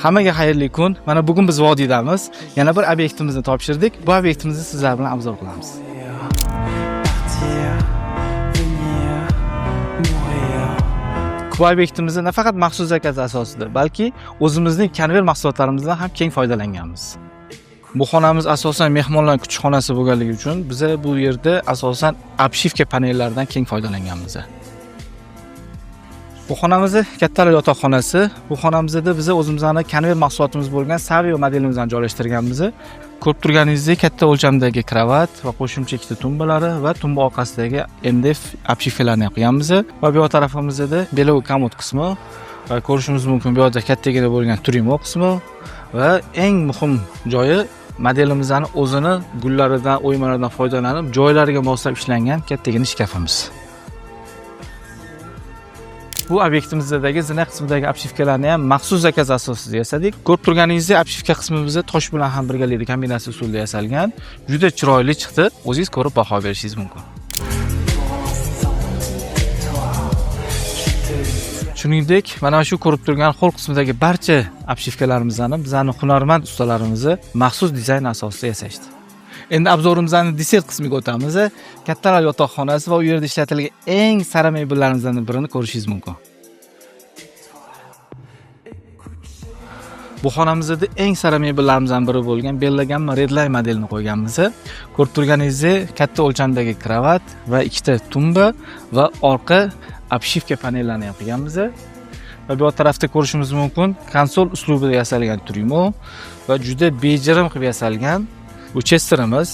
Hammaga xayrli kun. Mana bugun biz vodiydamiz. Yana bir obyektimizni topshirdik. Bu obyektimizni sizlar bilan obzor qilamiz. Bu obyektimizni nafaqat maxsus zakaz asosida, balki o'zimizning konvert mahsulotlarimizdan ham keng foydalanganmiz. Bu xonamiz asosan mehmonlar kutubxonasi bo'lganligi uchun biz bu yerda asosan obshivka panellaridan keng foydalanganmiz. Bu xonamiz kattalar yotoqxonasi. Bu xonamizda biz o'zimizning konvert mahsulotimiz bo'lgan Savio modelimizni joylashtirganmiz. Ko'rib turganingizdek katta o'lchamdagi kravat va qo'shimcha ikkita tumbalari va tumba orqasidagi MDF obshivkalarni qo'yganmiz. Va bu tarafimizda belovi komod qismi va ko'rishingiz mumkin bu yerda kattagina bo'lgan turimo qismi va eng muhim joyi modelimizning o'zini gullaridan, o'ymalardan foydalanib joylariga moslab ishlangan kattagina shkafimiz. Bu obyektimizdagi zina qismidagi obshivkalarni ham maxsus zakaz asosida yasadik. Ko'rib turganingizdek, obshivka qismimiz tosh bilan ham birgalikda kombinatsiya usulida yasalgan. Juda chiroyli chiqdi. O'zingiz ko'rib baho berishingiz mumkin. Shuningdek, mana shu ko'rib turgan qo'l qismidagi barcha obshivkalarimizni bizning hunarmand ustalarimiz maxsus dizayn asosida yasashdi. Endi obzorimizning desert qismiga o'tamiz. Kattalar yotoqxonasi va u yerda ishlatilgan eng sara mebellardan birini ko'rishingiz mumkin. Bu xonamizda eng sara mebellarimizdan biri bo'lgan Bellagamma Redline modelini qo'yganmiz. Ko'rib turganingizdek, katta o'lchamdagi kravat va ikkita tumba va orqa obshivka panellarni ham qilganmiz. Va bu tarafda ko'rishingiz mumkin konsol uslubida yasalgan turimo va juda bejirim qilib yasalgan bu chesterimiz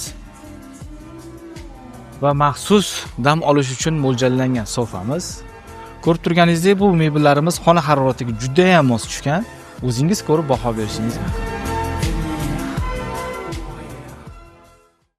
va maxsus dam olish uchun mo'ljallangan sofamiz. Ko'rib turganingizdek, bu mebellarimiz xona haroratiga juda ham mos tushgan. O'zingiz ko'rib baho berishingiz mumkin.